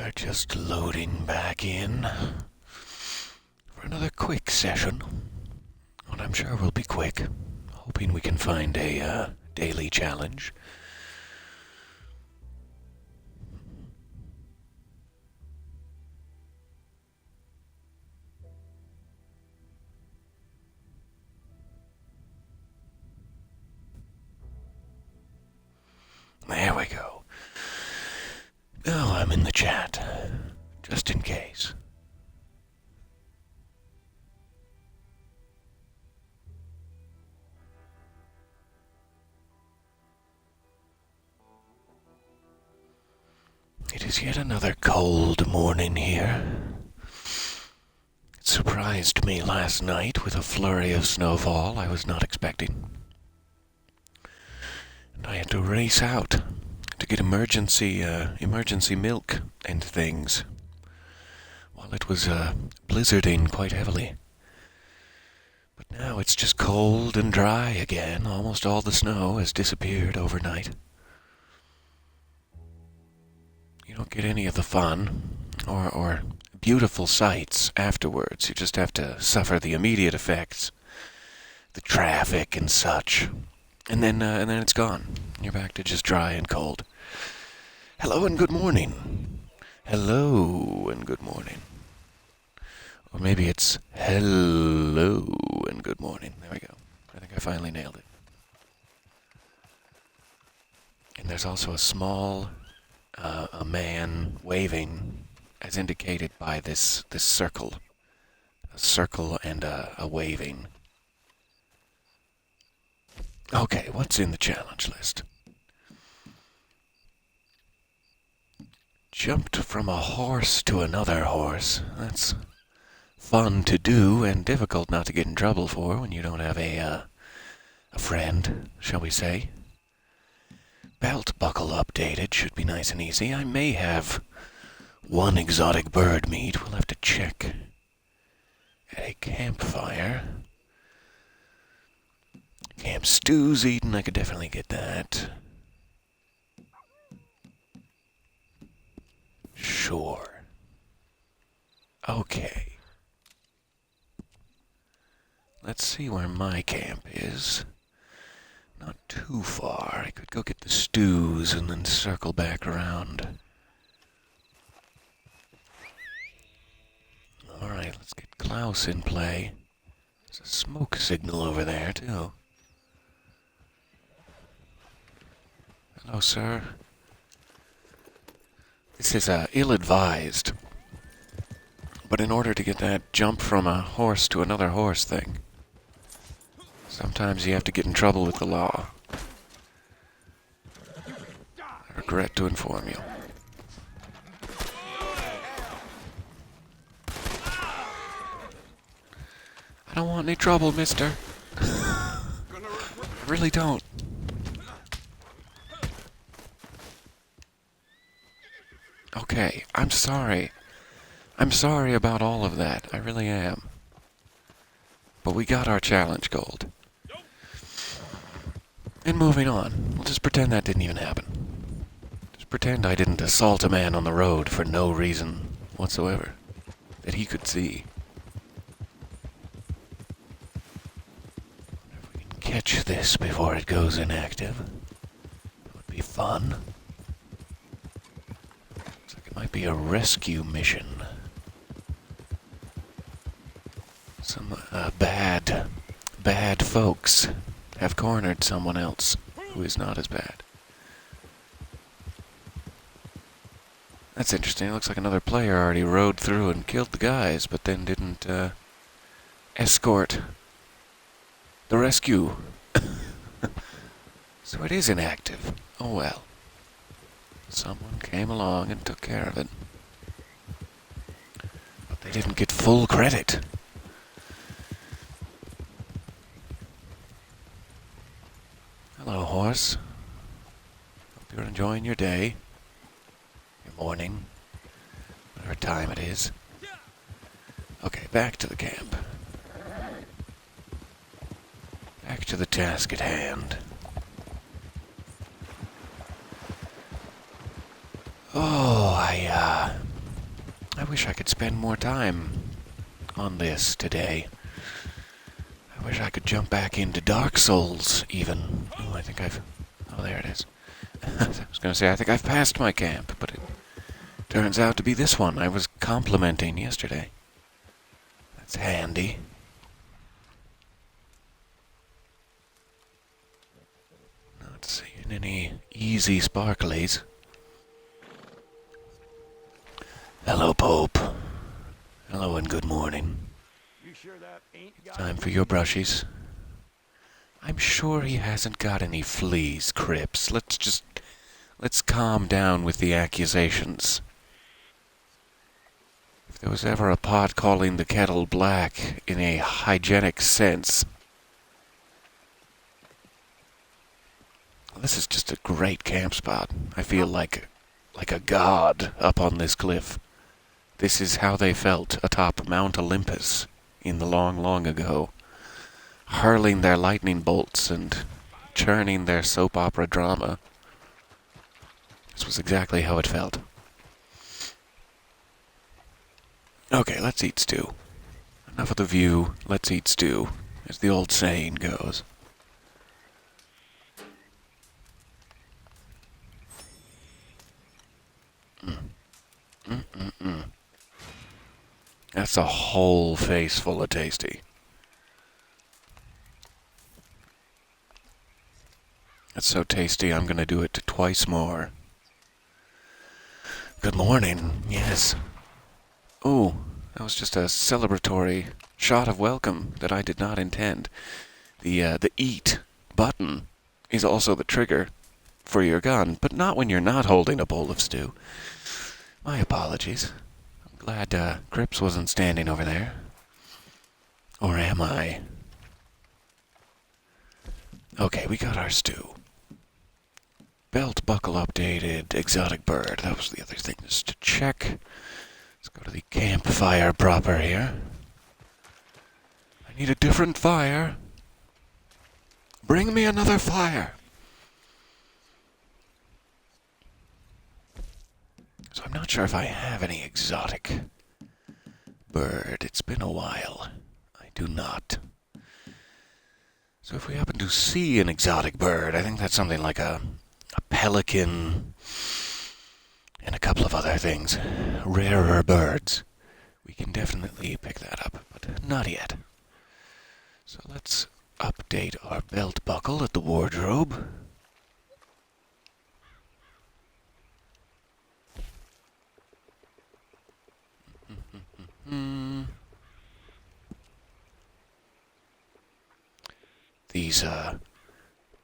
We're just loading back in for another quick session. And I'm sure we'll be quick. Hoping we can find a daily challenge. There we go. Oh, I'm in the chat. Just in case. It is yet another cold morning here. It surprised me last night with a flurry of snowfall I was not expecting. And I had to race out to get emergency milk and things while it was blizzarding quite heavily. But now it's just cold and dry again. Almost all the snow has disappeared overnight. You don't get any of the fun or beautiful sights afterwards. You just have to suffer the immediate effects, the traffic and such. And then it's gone. You're back to just dry and cold. Hello and good morning. Hello and good morning. Or maybe it's hello and good morning. There we go. I think I finally nailed it. And there's also a small a man waving as indicated by this circle. A circle and a waving. Okay, what's in the challenge list? Jumped from a horse to another horse. That's fun to do and difficult not to get in trouble for when you don't have a friend, shall we say. Belt buckle updated. Should be nice and easy. I may have one exotic bird meat. We'll have to check at a campfire. Camp stew's eaten. I could definitely get that. Sure. Okay. Let's see where my camp is. Not too far. I could go get the stews and then circle back around. Alright, let's get Klaus in play. There's a smoke signal over there, too. Hello, sir. This is ill-advised. But in order to get that jump from a horse to another horse thing, sometimes you have to get in trouble with the law. I regret to inform you. I don't want any trouble, mister. I really don't. Okay, I'm sorry. I'm sorry about all of that. I really am. But we got our challenge gold. And moving on. We'll just pretend that didn't even happen. Just pretend I didn't assault a man on the road for no reason whatsoever that he could see. If we can catch this before it goes inactive, it would be fun. Looks like it might be a rescue mission. Some bad folks have cornered someone else who is not as bad. That's interesting. It looks like another player already rode through and killed the guys, but then didn't escort the rescue. So it is inactive. Oh well. Someone came along and took care of it. But they didn't get full credit. Hello, horse. Hope you're enjoying your day, your morning, whatever time it is. Okay, back to the camp. Back to the task at hand. Oh, wish I could spend more time on this today. I wish I could jump back into Dark Souls, even. Oh, I think I've... Oh, there it is. I was going to say, I think I've passed my camp, but it turns out to be this one I was complimenting yesterday. That's handy. Not seeing any easy sparklies. Hello, Pope. Hello and good morning. You sure that ain't got Time for your brushies. I'm sure he hasn't got any fleas, Cripps. Let's calm down with the accusations. If there was ever a pot calling the kettle black in a hygienic sense, this is just a great camp spot. I feel like a god up on this cliff. This is how they felt atop Mount Olympus in the long, long ago, hurling their lightning bolts and churning their soap opera drama. This was exactly how it felt. Okay, let's eat stew. Enough of the view, let's eat stew, as the old saying goes. That's a whole face full of tasty. That's so tasty, I'm gonna do it twice more. Good morning, yes. Oh, that was just a celebratory shot of welcome that I did not intend. The eat button is also the trigger for your gun, but not when you're not holding a bowl of stew. My apologies. I'm glad Cripps wasn't standing over there. Or am I? Okay, we got our stew. Belt buckle updated, exotic bird. That was the other thing, just to check. Let's go to the campfire proper here. I need a different fire. Bring me another fire. So I'm not sure if I have any exotic bird. It's been a while. I do not. So if we happen to see an exotic bird, I think that's something like a pelican and a couple of other things. Rarer birds. We can definitely pick that up, but not yet. So let's update our belt buckle at the wardrobe. These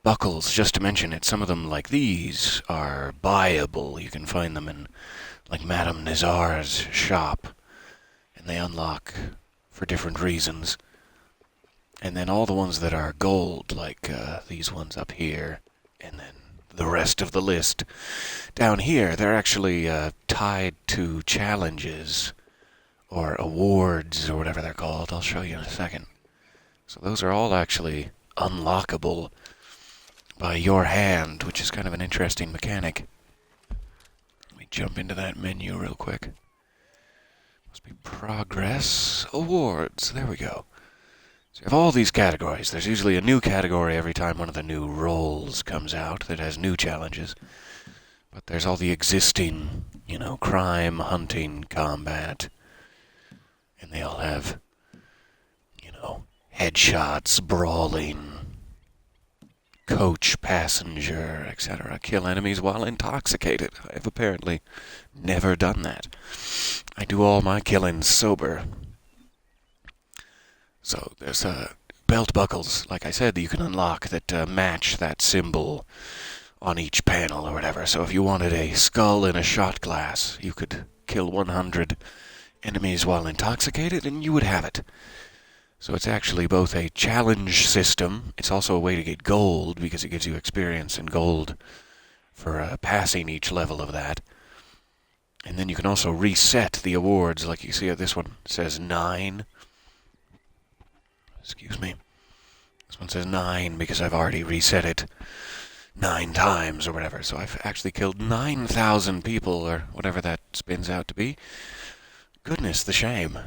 buckles, just to mention it, some of them like these are buyable. You can find them in like Madame Nazar's shop, and they unlock for different reasons. And then all the ones that are gold, like these ones up here, and then the rest of the list down here, they're actually tied to challenges or awards or whatever they're called. I'll show you in a second. So those are all actually unlockable by your hand, which is kind of an interesting mechanic. Let me jump into that menu real quick. Must be progress, awards. There we go. So you have all these categories. There's usually a new category every time one of the new roles comes out that has new challenges. But there's all the existing, crime, hunting, combat. And they all have, headshots, brawling, coach, passenger, etc. Kill enemies while intoxicated. I have apparently never done that. I do all my killing sober. So there's belt buckles, like I said, that you can unlock that match that symbol on each panel or whatever. So if you wanted a skull in a shot glass, you could kill 100 enemies while intoxicated, and you would have it. So it's actually both a challenge system. It's also a way to get gold, because it gives you experience and gold for passing each level of that. And then you can also reset the awards, like you see this one says 9. Excuse me. This one says 9 because I've already reset it 9 times or whatever. So I've actually killed 9,000 people, or whatever that spins out to be. Goodness, the shame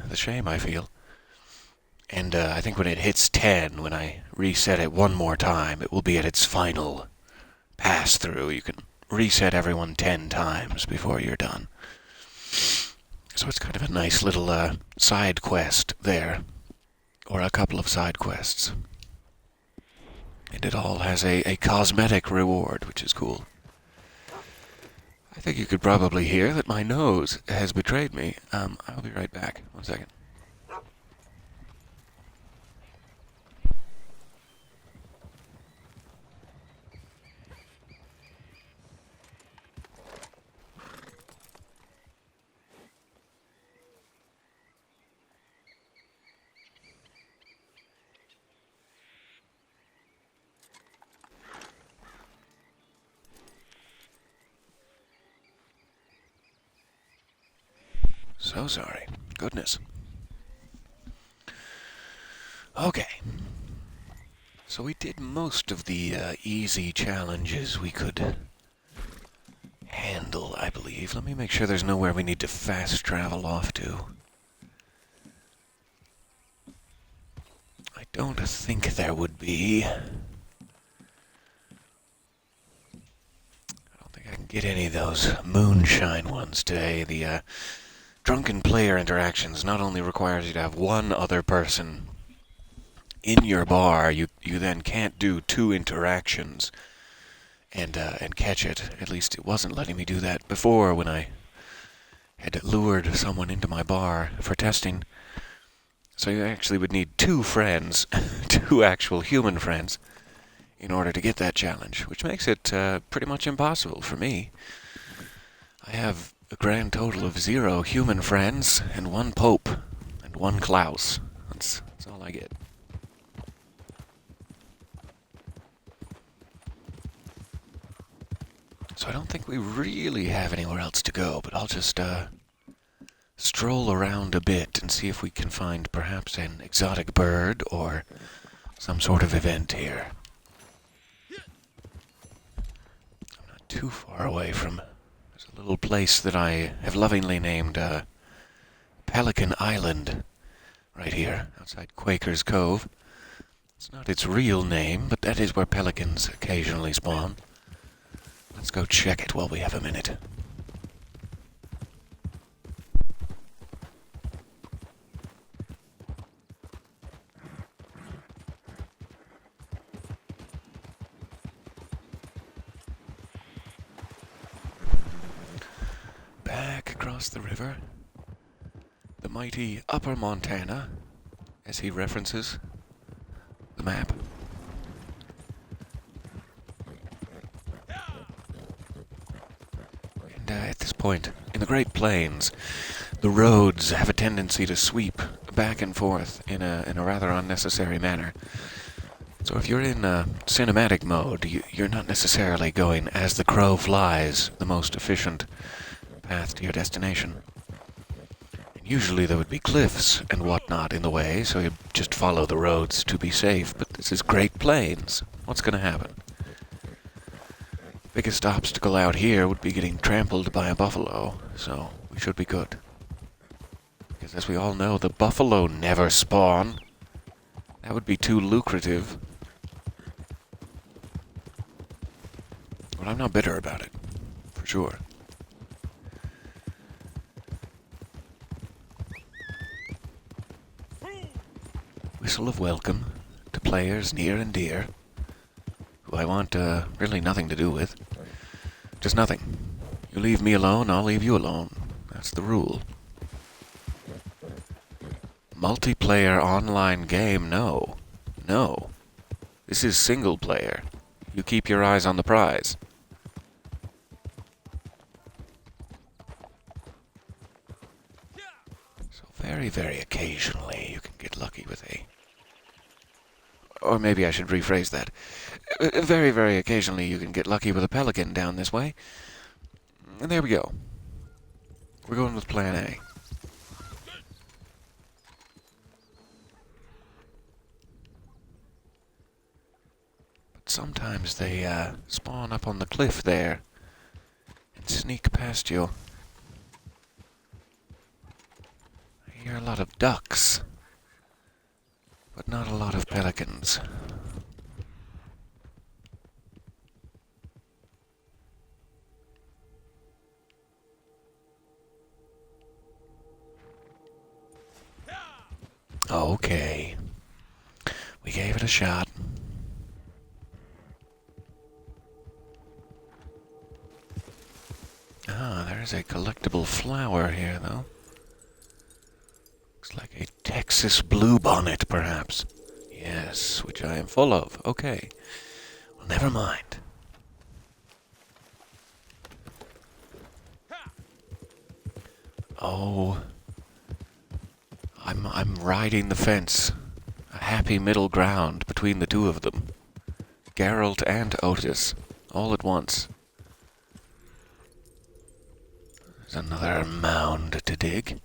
I feel. And I think when it hits 10, when I reset it one more time, it will be at its final pass-through. You can reset everyone 10 times before you're done. So it's kind of a nice little side quest there, or a couple of side quests. And it all has a cosmetic reward, which is cool. I think you could probably hear that my nose has betrayed me. I'll be right back. 1 second. So sorry. Goodness. Okay. So we did most of the easy challenges we could handle, I believe. Let me make sure there's nowhere we need to fast travel off to. I don't think there would be. I don't think I can get any of those moonshine ones today. The drunken player interactions not only requires you to have one other person in your bar, you then can't do 2 interactions and catch it. At least it wasn't letting me do that before when I had lured someone into my bar for testing. So you actually would need 2 friends, 2 actual human friends, in order to get that challenge, which makes it pretty much impossible for me. I have a grand total of 0 human friends and 1 Pope and 1 Klaus. That's all I get. So I don't think we really have anywhere else to go, but I'll just stroll around a bit and see if we can find perhaps an exotic bird or some sort of event here. I'm not too far away from... There's a little place that I have lovingly named Pelican Island right here outside Quaker's Cove. It's not its real name, but that is where pelicans occasionally spawn. Let's go check it while we have a minute. Back across the river, the mighty Upper Montana, as he references the map. And at this point, in the Great Plains, the roads have a tendency to sweep back and forth in a rather unnecessary manner. So if you're in cinematic mode, you're not necessarily going as the crow flies, the most efficient path to your destination. And usually there would be cliffs and whatnot in the way, so you'd just follow the roads to be safe. But this is Great Plains. What's going to happen? Biggest obstacle out here would be getting trampled by a buffalo, so we should be good. Because as we all know, the buffalo never spawn. That would be too lucrative. But I'm not bitter about it, for sure. Whistle of welcome to players near and dear, who I want really nothing to do with. Just nothing. You leave me alone, I'll leave you alone. That's the rule. Multiplayer online game, no. No. This is single player. You keep your eyes on the prize. So very, very occasionally you can get lucky with a... Or maybe I should rephrase that. Very, very occasionally you can get lucky with a pelican down this way. And there we go. We're going with plan A. But sometimes they spawn up on the cliff there and sneak past you. a lot of ducks, but not a lot of pelicans. Okay. We gave it a shot. Ah, there's a collectible flower here, though. Looks like a Texas bluebonnet, perhaps. Yes, which I am full of. Okay. Well, never mind. Oh. I'm riding the fence. A happy middle ground between the two of them. Geralt and Otis, all at once. There's another mound to dig.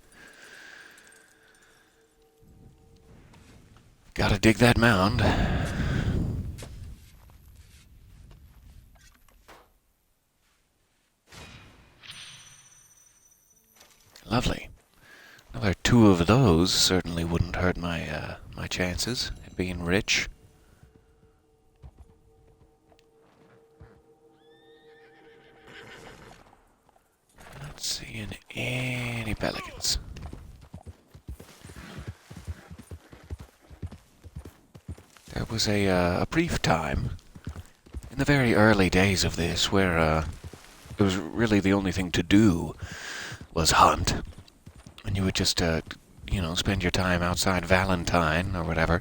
Gotta dig that mound. Lovely. Another 2 of those certainly wouldn't hurt my my chances at being rich. Not seeing any pelicans. There was a brief time in the very early days of this where it was really the only thing to do was hunt. And you would just, spend your time outside Valentine or whatever,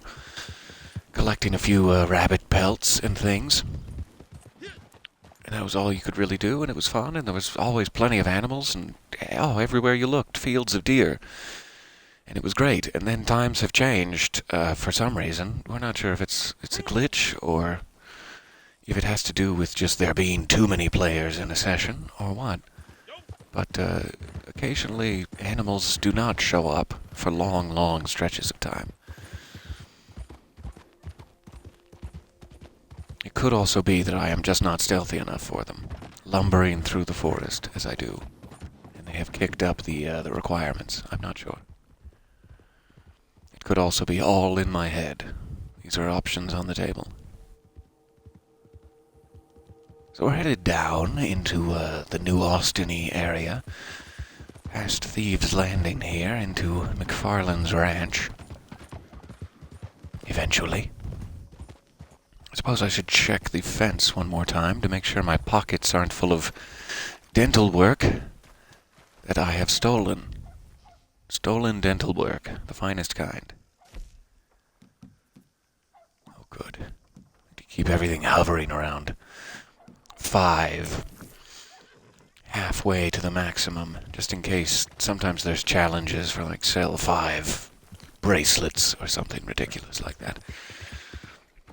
collecting a few rabbit pelts and things. And that was all you could really do, and it was fun, and there was always plenty of animals, and everywhere you looked, fields of deer. And it was great. And then times have changed for some reason. We're not sure if it's a glitch or if it has to do with just there being too many players in a session or what. But occasionally animals do not show up for long, long stretches of time. It could also be that I am just not stealthy enough for them, lumbering through the forest as I do, and they have kicked up the requirements. I'm not sure. It could also be all in my head. These are options on the table. So we're headed down into the New Austin-y area, past Thieves' Landing here, into McFarlane's ranch. Eventually. I suppose I should check the fence one more time to make sure my pockets aren't full of dental work that I have stolen. Stolen dental work, the finest kind. Oh, good. To keep everything hovering around 5. Halfway to the maximum, just in case sometimes there's challenges for like sell 5 bracelets or something ridiculous like that.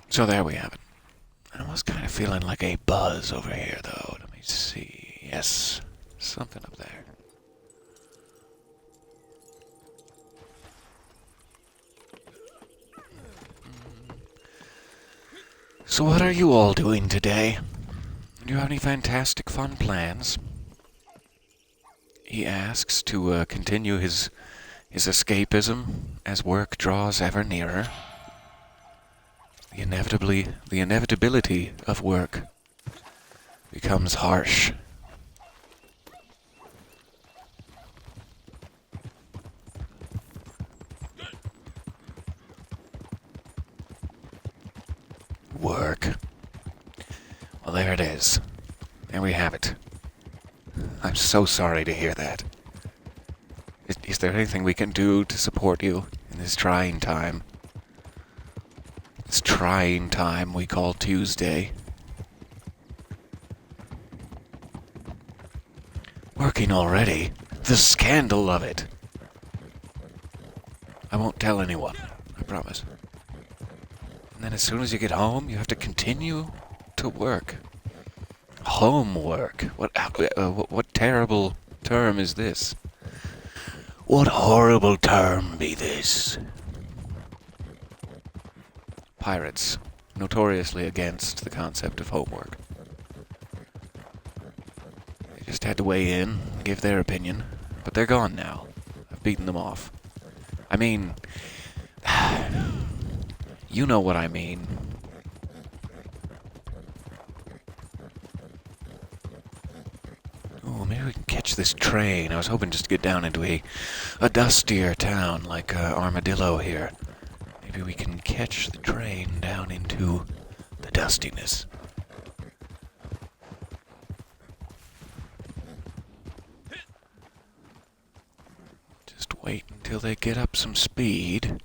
So there we have it. I was kind of feeling like a buzz over here, though. Let me see. Yes, something up there. So what are you all doing today? Do you have any fantastic fun plans? He asks to continue his escapism as work draws ever nearer. The inevitability of work becomes harsh. Work. Well, there it is. There we have it. I'm so sorry to hear that. Is there anything we can do to support you in this trying time? This trying time we call Tuesday. Working already? The scandal of it! I won't tell anyone, I promise. And then as soon as you get home, you have to continue to work. Homework? What terrible term is this? What horrible term be this? Pirates, notoriously against the concept of homework. They just had to weigh in, give their opinion, but they're gone now. I've beaten them off. I mean, you know what I mean. Oh, maybe we can catch this train. I was hoping just to get down into a dustier town like Armadillo here. Maybe we can catch the train down into the dustiness. Just wait until they get up some speed.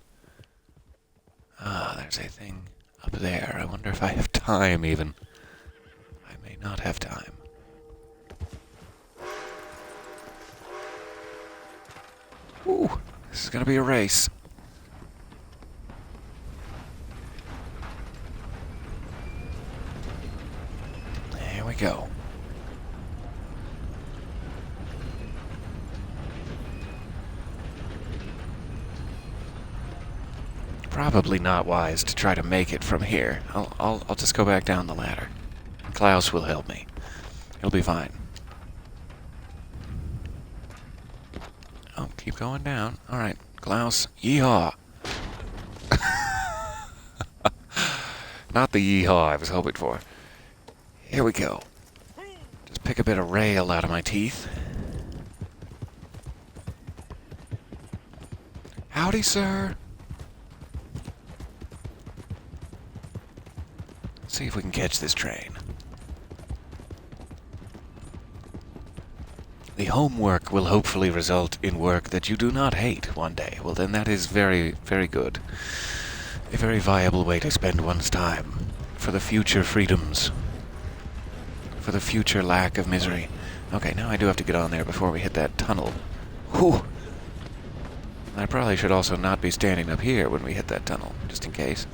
Ah, there's a thing up there. I wonder if I have time, even. I may not have time. Ooh, this is gonna be a race. There we go. Probably not wise to try to make it from here. I'll just go back down the ladder. Klaus will help me. He'll be fine. Oh, keep going down. All right, Klaus, yeehaw. Not the yeehaw I was hoping for. Here we go. Just pick a bit of rail out of my teeth. Howdy, sir. Let's see if we can catch this train. The homework will hopefully result in work that you do not hate one day. Well, then that is very, very good. A very viable way to spend one's time. For the future freedoms. For the future lack of misery. Okay, now I do have to get on there before we hit that tunnel. Whew! I probably should also not be standing up here when we hit that tunnel, just in case.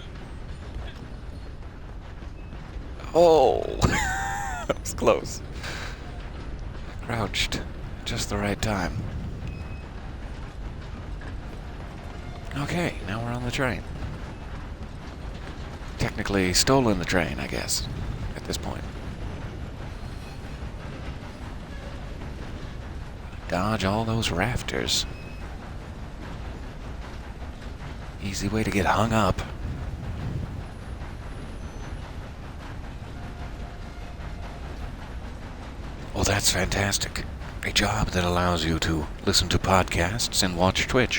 Oh! That was close. Crouched. Just the right time. Okay, now we're on the train. Technically stolen the train, I guess, at this point. Dodge all those rafters. Easy way to get hung up. Well, that's fantastic. A job that allows you to listen to podcasts and watch Twitch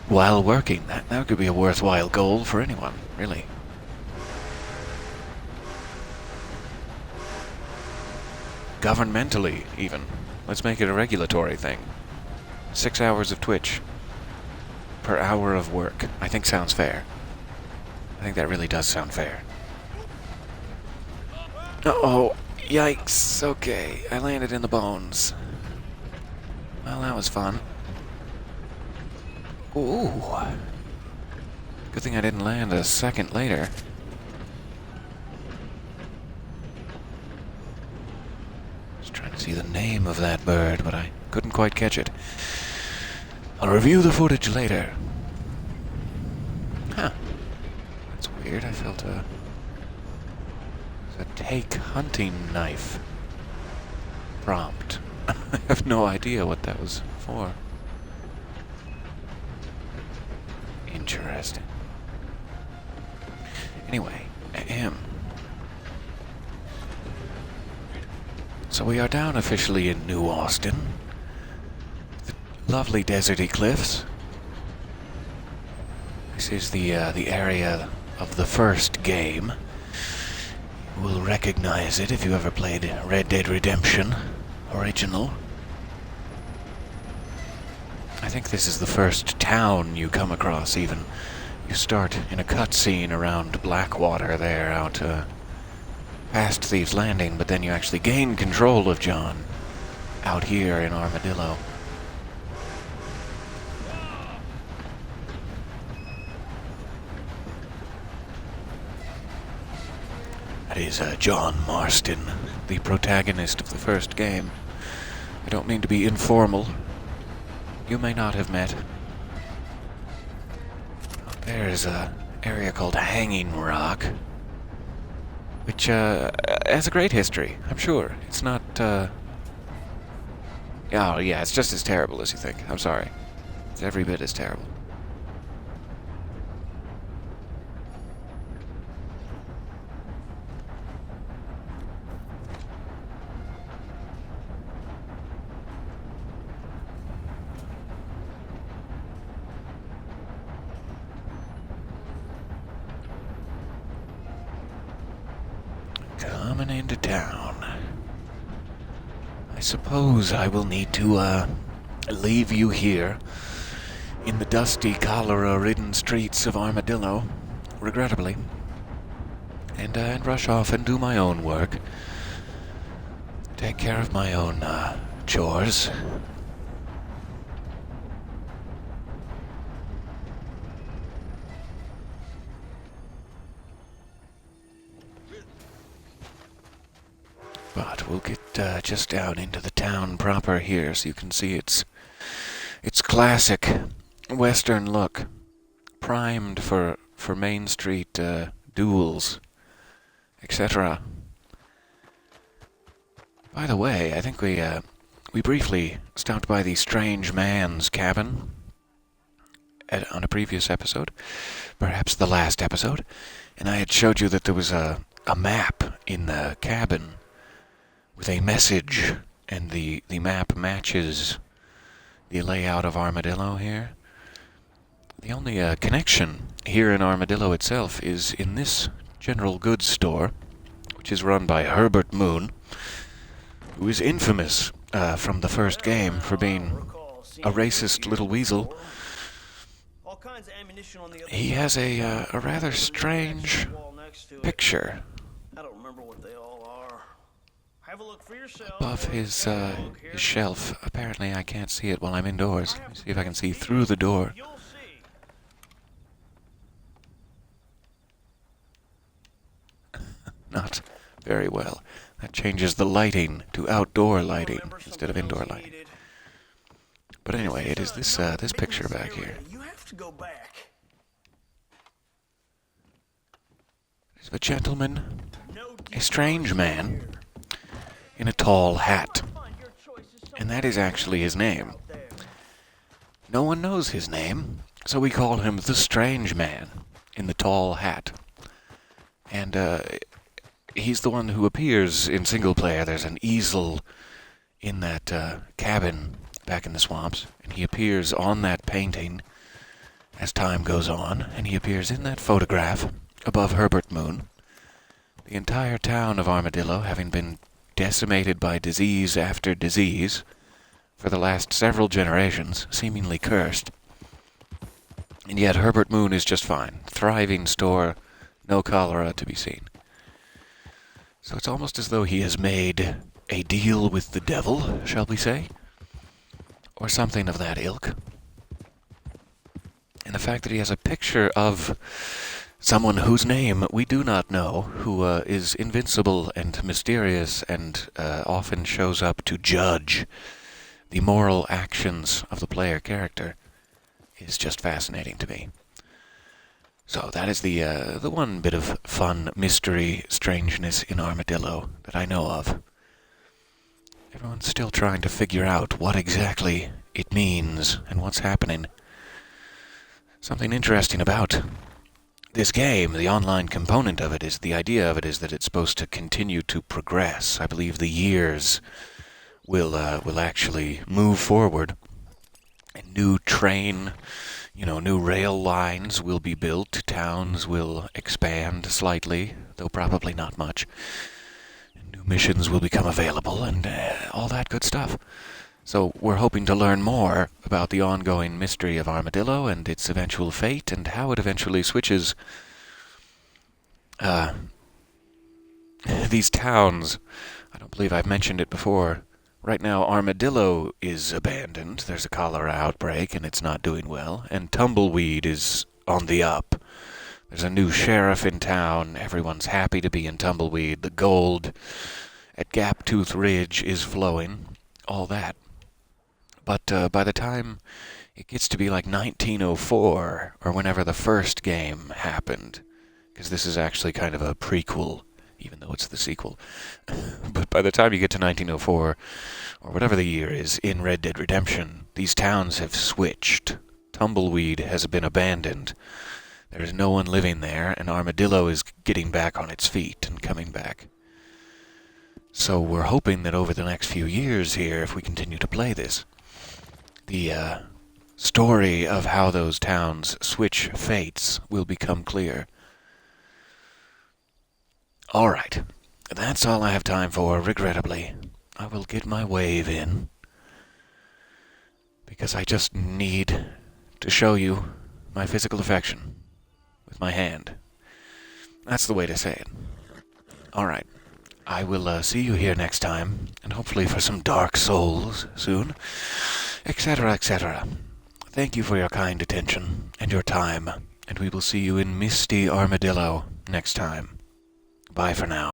while working. That could be a worthwhile goal for anyone, really. Governmentally, even. Let's make it a regulatory thing. 6 hours of Twitch per hour of work. I think sounds fair. I think that really does sound fair. Uh-oh. Yikes. Okay, I landed in the bones. Well, that was fun. Ooh. Good thing I didn't land a second later. Just trying to see the name of that bird, but I couldn't quite catch it. I'll review the footage later. Huh. That's weird. I felt a take hunting knife prompt. I have no idea what that was for. Interesting. Anyway, so we are down officially in New Austin. The lovely deserty cliffs. This is the area of the first game. You will recognize it if you ever played Red Dead Redemption Original. I think this is the first town you come across, even. You start in a cutscene around Blackwater there, out past Thieves Landing, but then you actually gain control of John out here in Armadillo. That is John Marston, the protagonist of the first game. I don't mean to be informal. You may not have met. There's an area called Hanging Rock, which has a great history, I'm sure. It's not, oh yeah, it's just as terrible as you think. I'm sorry. It's every bit as terrible. coming into town. I suppose I will need to, leave you here in the dusty, cholera-ridden streets of Armadillo, regrettably, and rush off and do my own work. Take care of my own, chores. But we'll get just down into the town proper here so you can see its classic Western look, primed for Main Street duels, etc. By the way, I think we briefly stopped by the strange man's cabin on a previous episode, perhaps the last episode, and I had showed you that there was a map in the cabin with a message, and the map matches the layout of Armadillo here. The only connection here in Armadillo itself is in this general goods store, which is run by Herbert Moon, who is infamous from the first game for being a racist little weasel. He has a rather strange picture above his shelf. Apparently I can't see it while I'm indoors. Let me see if I can see through the door. Not very well. That changes the lighting to outdoor lighting instead of indoor lighting. But anyway, it is this picture back here. There's a gentleman, a strange man, in a tall hat. And that is actually his name. No one knows his name, so we call him the Strange Man in the tall hat. And he's the one who appears in single player. There's an easel in that cabin back in the swamps, and he appears on that painting as time goes on, and he appears in that photograph above Herbert Moon. The entire town of Armadillo having been decimated by disease after disease for the last several generations, seemingly cursed. And yet Herbert Moon is just fine. Thriving store, no cholera to be seen. So it's almost as though he has made a deal with the devil, shall we say? Or something of that ilk. And the fact that he has a picture of someone whose name we do not know, who is invincible and mysterious and often shows up to judge the moral actions of the player character, is just fascinating to me. So that is the one bit of fun, mystery, strangeness in Armadillo that I know of. Everyone's still trying to figure out what exactly it means and what's happening. Something interesting about this game, the online component of it, is the idea of it is that it's supposed to continue to progress. I believe the years will actually move forward. A new train, new rail lines will be built. Towns will expand slightly, though probably not much. New missions will become available, and all that good stuff. So we're hoping to learn more about the ongoing mystery of Armadillo and its eventual fate, and how it eventually switches these towns. I don't believe I've mentioned it before. Right now, Armadillo is abandoned. There's a cholera outbreak, and it's not doing well. And Tumbleweed is on the up. There's a new sheriff in town. Everyone's happy to be in Tumbleweed. The gold at Gaptooth Ridge is flowing. All that. But by the time it gets to be like 1904, or whenever the first game happened, because this is actually kind of a prequel, even though it's the sequel. But by the time you get to 1904, or whatever the year is, in Red Dead Redemption, these towns have switched. Tumbleweed has been abandoned. There is no one living there, and Armadillo is getting back on its feet and coming back. So we're hoping that over the next few years here, if we continue to play this, the story of how those towns switch fates will become clear. All right. that's all I have time for, regrettably. I will get my wave in, because I just need to show you my physical affection with my hand. That's the way to say it. Alright, I will see you here next time, and hopefully for some Dark Souls soon, etc., etc. Thank you for your kind attention and your time, and we will see you in Misty Armadillo next time. Bye for now.